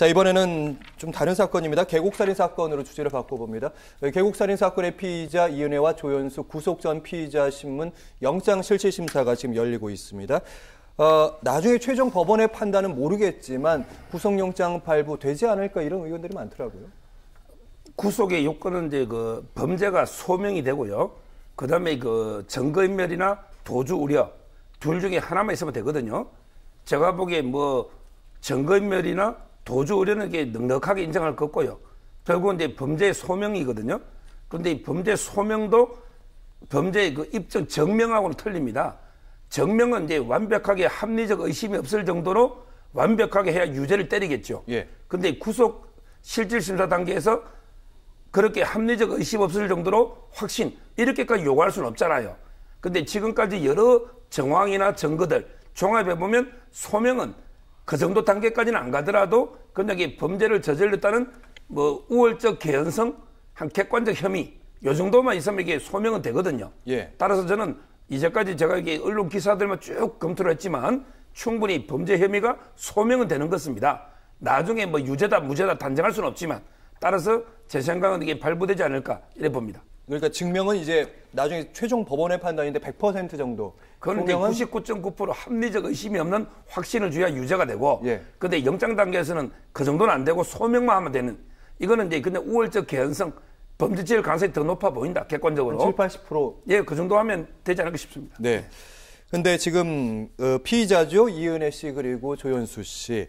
자, 이번에는 좀 다른 사건입니다. 계곡살인 사건으로 주제를 바꿔봅니다. 계곡살인 사건의 피의자 이은혜와 조연수 구속 전 피의자 신문 영장실질심사가 지금 열리고 있습니다. 나중에 최종 법원의 판단은 모르겠지만 구속영장 발부되지 않을까 이런 의견들이 많더라고요. 구속의 요건은 이제 그 범죄가 소명이 되고요. 그다음에 그 증거인멸이나 도주 우려 둘 중에 하나만 있으면 되거든요. 제가 보기에 뭐 증거인멸이나 도주 우려는 이게 넉넉하게 인정할 것 같고요. 결국은 이제 범죄의 소명이거든요. 그런데 이 범죄 소명도 범죄의 그 입증 증명하고는 틀립니다. 증명은 이제 완벽하게 합리적 의심이 없을 정도로 완벽하게 해야 유죄를 때리겠죠. 예. 근데 구속 실질심사 단계에서 그렇게 합리적 의심 없을 정도로 확신 이렇게까지 요구할 수는 없잖아요. 근데 지금까지 여러 정황이나 증거들 종합해 보면 소명은 그 정도 단계까지는 안 가더라도 그냥 범죄를 저질렀다는 뭐 우월적 개연성, 한 객관적 혐의 요 정도만 있으면 이게 소명은 되거든요. 예. 따라서 저는 이제까지 제가 이게 언론 기사들만 쭉 검토를 했지만 충분히 범죄 혐의가 소명은 되는 것입니다. 나중에 뭐 유죄다 무죄다 단정할 수는 없지만 따라서 제 생각은 이게 발부되지 않을까 이래 봅니다. 그러니까 증명은 이제 나중에 최종 법원의 판단인데 100% 정도. 그건 99.9% 합리적 의심이 없는 확신을 줘야 유죄가 되고, 예. 근데 영장 단계에서는 그 정도는 안 되고 소명만 하면 되는. 이거는 이제 그냥 우월적 개연성, 범죄질 가능성이 더 높아 보인다. 객관적으로. 70-80%. 예, 그 정도 하면 되지 않을까 싶습니다. 네. 근데 지금 피의자죠. 이은혜 씨 그리고 조연수 씨.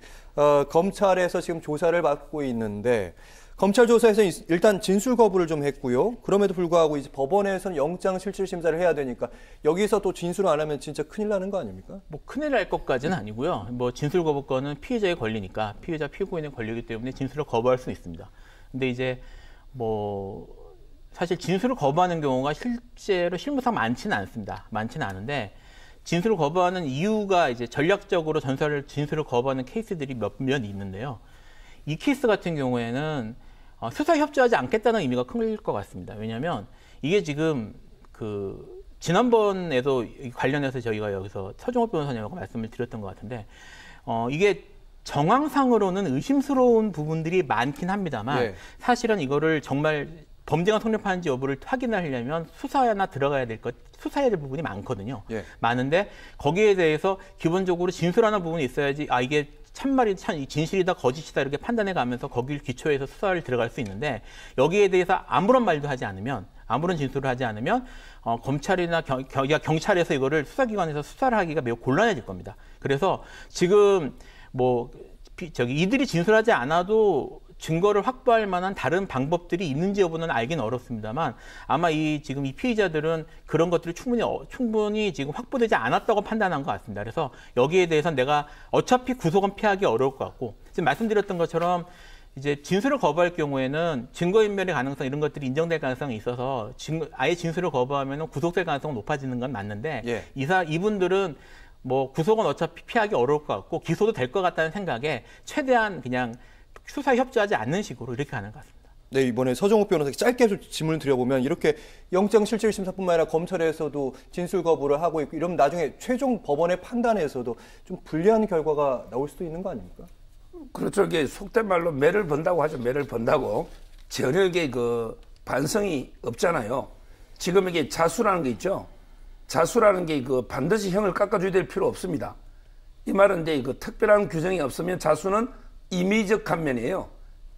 검찰에서 지금 조사를 받고 있는데 검찰 조사에서 일단 진술 거부를 좀 했고요. 그럼에도 불구하고 이제 법원에서는 영장 실질 심사를 해야 되니까 여기서 또 진술을 안 하면 진짜 큰일 나는 거 아닙니까? 뭐 큰일 날 것까지는 아니고요. 뭐 진술 거부권은 피의자의 권리니까 피의자 피고인의 권리이기 때문에 진술을 거부할 수 있습니다. 근데 이제 뭐 사실 진술을 거부하는 경우가 실제로 실무상 많지는 않습니다. 많지는 않은데 진술을 거부하는 이유가 이제 전략적으로 진술을 거부하는 케이스들이 몇몇 있는데요. 이 케이스 같은 경우에는 수사에 협조하지 않겠다는 의미가 클 것 같습니다. 왜냐하면 이게 지금 지난번에도 관련해서 저희가 여기서 서종호 변호사님하고 말씀을 드렸던 것 같은데 이게 정황상으로는 의심스러운 부분들이 많긴 합니다만 네. 사실은 이거를 정말 범죄가 성립하는지 여부를 확인하려면 수사나 들어가야 될 수사해야 될 부분이 많거든요. 예. 많은데 거기에 대해서 기본적으로 진술하는 부분이 있어야지 이게 진실이다 거짓이다 이렇게 판단해 가면서 거기를 기초해서 수사를 들어갈 수 있는데 여기에 대해서 아무런 말도 하지 않으면 아무런 진술을 하지 않으면 검찰이나 경찰에서 이거를 수사기관에서 수사를 하기가 매우 곤란해질 겁니다. 그래서 지금 이들이 진술하지 않아도 증거를 확보할 만한 다른 방법들이 있는지 여부는 알기는 어렵습니다만 아마 지금 이 피의자들은 그런 것들이 충분히 지금 확보되지 않았다고 판단한 것 같습니다. 그래서 여기에 대해서는 내가 어차피 구속은 피하기 어려울 것 같고 지금 말씀드렸던 것처럼 이제 진술을 거부할 경우에는 증거인멸의 가능성 이런 것들이 인정될 가능성이 있어서 아예 진술을 거부하면 구속될 가능성은 높아지는 건 맞는데 예. 이분들은 뭐 구속은 어차피 피하기 어려울 것 같고 기소도 될 것 같다는 생각에 최대한 그냥 수사에 협조하지 않는 식으로 이렇게 하는 것 같습니다. 네, 이번에 서정욱 변호사께 짧게 좀 질문을 드려보면 이렇게 영장실질심사뿐만 아니라 검찰에서도 진술 거부를 하고 있고 이러면 나중에 최종 법원의 판단에서도 좀 불리한 결과가 나올 수도 있는 거 아닙니까? 그렇죠. 이게 속된 말로 매를 번다고 하죠. 매를 번다고. 전혀 이게 반성이 없잖아요. 지금 이게 자수라는 게 있죠. 자수라는 게 반드시 형을 깎아줘야 될 필요 없습니다. 이 말은 이제 특별한 규정이 없으면 자수는 임의적 감면이에요.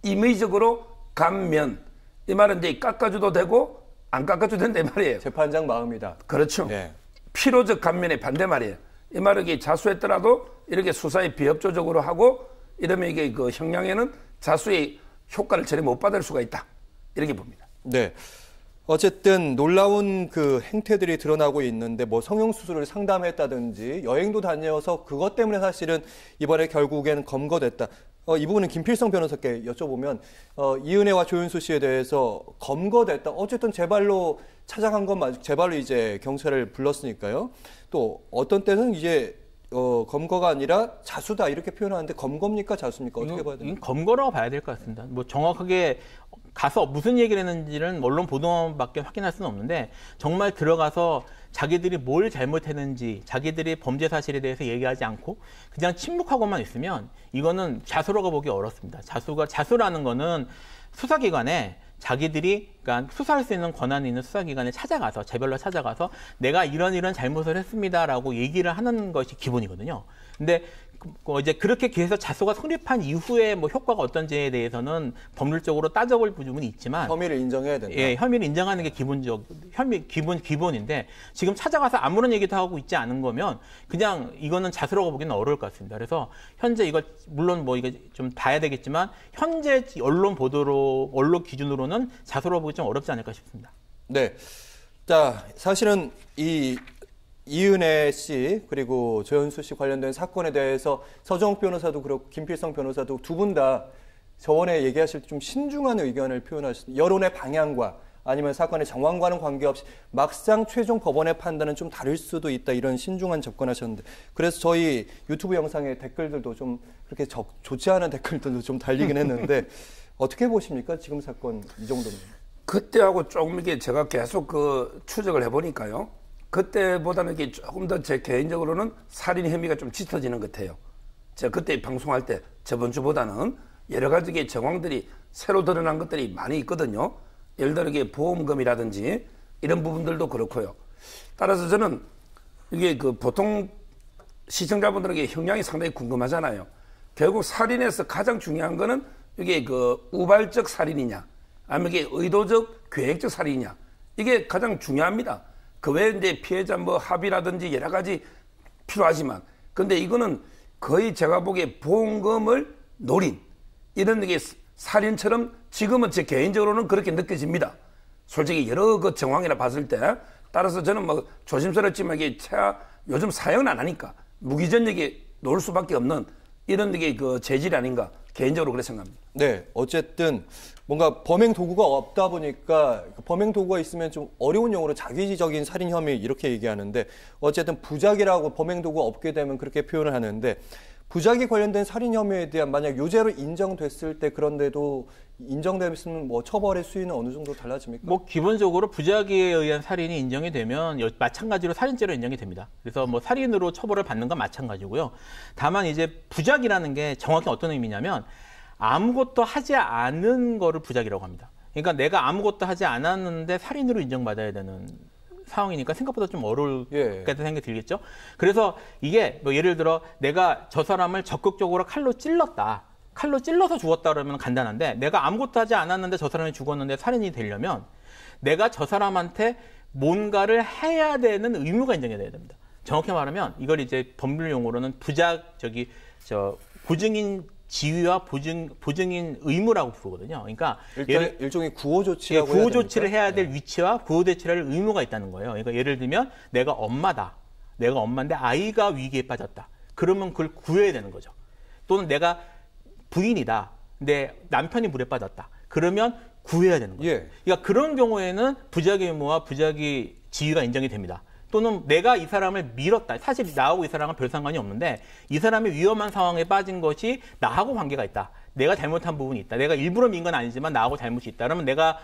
임의적으로 감면. 이 말은 이제 깎아줘도 되고 안 깎아줘도 된다 이 말이에요. 재판장 마음이다. 그렇죠. 네. 필요적 감면의 반대 말이에요. 이 말은 이게 자수했더라도 이렇게 수사에 비협조적으로 하고 이러면 이게 형량에는 자수의 효과를 전혀 못 받을 수가 있다. 이렇게 봅니다. 네. 어쨌든 놀라운 행태들이 드러나고 있는데 성형수술을 상담했다든지 여행도 다녀서 그것 때문에 사실은 이번에 결국엔 검거됐다. 이 부분은 김필성 변호사께 여쭤보면 이은혜와 조연수 씨에 대해서 검거됐다. 어쨌든 제 발로 찾아간 건 맞고 제 발로 이제 경찰을 불렀으니까요. 또 어떤 때는 이제 검거가 아니라 자수다 이렇게 표현하는데 검거입니까 자수입니까? 어떻게 봐야 됩니까? 검거라고 봐야 될 것 같습니다. 정확하게 가서 무슨 얘기를 했는지는 언론 보도밖에 확인할 수는 없는데 정말 들어가서 자기들이 뭘 잘못했는지 자기들이 범죄 사실에 대해서 얘기하지 않고 그냥 침묵하고만 있으면 이거는 자수라고 보기 어렵습니다. 자수라는 거는 수사기관에 자기들이 그러니까 수사할 수 있는 권한이 있는 수사기관에 찾아가서 제별로 찾아가서 내가 이런 잘못을 했습니다라고 얘기를 하는 것이 기본이거든요. 근데 이제 그렇게 계속 자수가 성립한 이후에 뭐 효과가 어떤지에 대해서는 법률적으로 따져볼 부분이 있지만 혐의를 인정해야 된다. 예, 혐의를 인정하는 게 기본인데 지금 찾아가서 아무런 얘기도 하고 있지 않은 거면 그냥 이거는 자수라고 보기는 어려울 것 같습니다. 그래서 현재 이거 물론 뭐 이거 좀 봐야 되겠지만 현재 언론 보도로 언론 기준으로는 자수라고 보기 좀 어렵지 않을까 싶습니다. 네. 자, 사실은 이은혜 씨 그리고 조현수 씨 관련된 사건에 대해서 서정욱 변호사도 그렇고 김필성 변호사도 두 분 다 저번에 얘기하실 때 좀 신중한 의견을 표현하셨습니다. 여론의 방향과 아니면 사건의 정황과는 관계없이 막상 최종 법원의 판단은 좀 다를 수도 있다 이런 신중한 접근하셨는데 그래서 저희 유튜브 영상의 댓글들도 좀 그렇게 좋지 않은 댓글들도 좀 달리긴 했는데 어떻게 보십니까? 지금 사건 이 정도면. 그때하고 조금 이게 제가 계속 추적을 해보니까요. 그때보다는 이게 조금 더 제 개인적으로는 살인 혐의가 좀 짙어지는 것 같아요. 제가 그때 방송할 때 저번 주보다는 여러 가지 정황들이 새로 드러난 것들이 많이 있거든요. 예를 들어 이게 보험금이라든지 이런 부분들도 그렇고요. 따라서 저는 이게 보통 시청자분들에게 형량이 상당히 궁금하잖아요. 결국 살인에서 가장 중요한 거는 이게 우발적 살인이냐, 아니면 이게 의도적 계획적 살인이냐, 이게 가장 중요합니다. 그 외에 이제 피해자 합의라든지 여러 가지 필요하지만, 근데 이거는 거의 제가 보기에 보험금을 노린 이런 게 살인처럼 지금은 제 개인적으로는 그렇게 느껴집니다. 솔직히 여러 정황이라 봤을 때, 따라서 저는 조심스럽지만 이게 요즘 사형은 안 하니까 무기전역에 놓을 수밖에 없는 이런 게 재질이 아닌가 개인적으로 그렇게 생각합니다. 네, 어쨌든 뭔가 범행 도구가 없다 보니까 범행 도구가 있으면 좀 어려운 용어로 자기적인 살인 혐의 이렇게 얘기하는데 어쨌든 부작이라고 범행 도구가 없게 되면 그렇게 표현을 하는데 부작이 관련된 살인 혐의에 대한 만약 유죄로 인정됐을 때 그런데도 인정되면 처벌의 수위는 어느 정도 달라집니까? 기본적으로 부작위에 의한 살인이 인정이 되면 마찬가지로 살인죄로 인정이 됩니다. 그래서 살인으로 처벌을 받는 건 마찬가지고요. 다만 이제 부작이라는 게 정확히 어떤 의미냐면 아무것도 하지 않은 거를 부작이라고 합니다. 그러니까 내가 아무것도 하지 않았는데 살인으로 인정받아야 되는 상황이니까 생각보다 좀 어려울 거라는 생각이 들겠죠. 그래서 이게 예를 들어 내가 저 사람을 적극적으로 칼로 찔러서 죽었다 그러면 간단한데 내가 아무것도 하지 않았는데 저 사람이 죽었는데 살인이 되려면 내가 저 사람한테 뭔가를 해야 되는 의무가 인정이 돼야 됩니다. 정확히 말하면 이걸 이제 법률 용어로는 보증인 지위와 보증인 의무라고 부르거든요. 그러니까 일종의 구호 조치라고 구호 조치를 해야 될 위치와 구호 조치를 할 의무가 있다는 거예요. 그러니까 예를 들면 내가 엄마다. 내가 엄마인데 아이가 위기에 빠졌다. 그러면 그걸 구해야 되는 거죠. 또는 내가 부인이다. 근데 남편이 물에 빠졌다. 그러면 구해야 되는 거죠. 그러니까 그런 경우에는 부작위 의무와 부작위 지위가 인정이 됩니다. 또는 내가 이 사람을 밀었다. 사실 나하고 이 사람은 별 상관이 없는데 이 사람이 위험한 상황에 빠진 것이 나하고 관계가 있다. 내가 잘못한 부분이 있다. 내가 일부러 민 건 아니지만 나하고 잘못이 있다. 그러면 내가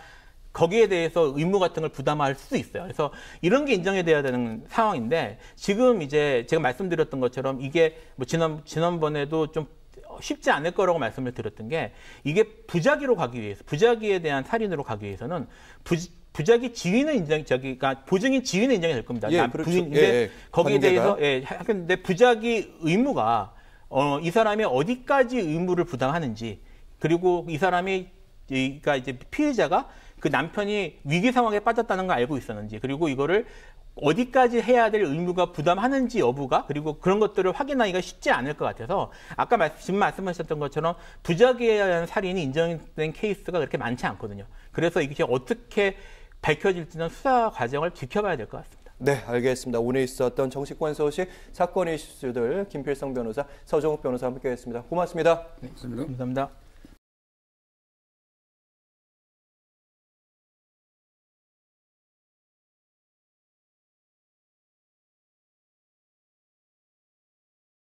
거기에 대해서 의무 같은 걸 부담할 수도 있어요. 그래서 이런 게 인정이 돼야 되는 상황인데 지금 이제 제가 말씀드렸던 것처럼 이게 지난번에도 좀 쉽지 않을 거라고 말씀을 드렸던 게 이게 부작위로 가기 위해서 부작위에 대한 살인으로 가기 위해서는 부작위 지위는 그러니까 보증인 지위는 인정이 될 겁니다. 부인인데 거기에 대해서 근데 부작위 의무가 이 사람이 어디까지 의무를 부담하는지 그리고 이 사람이 그러니까 이제 피해자가 그 남편이 위기 상황에 빠졌다는 걸 알고 있었는지 그리고 이거를 어디까지 해야 될 의무가 부담하는지 여부가 그리고 그런 것들을 확인하기가 쉽지 않을 것 같아서 아까 지금 말씀하셨던 것처럼 부작위에 의한 살인이 인정된 케이스가 그렇게 많지 않거든요. 그래서 이게 어떻게 밝혀질지는 수사 과정을 지켜봐야 될 것 같습니다. 네, 알겠습니다. 오늘 있었던 정치권 소식, 사건 이슈들 김필성 변호사, 서정욱 변호사 함께했습니다. 고맙습니다. 네, 감사합니다.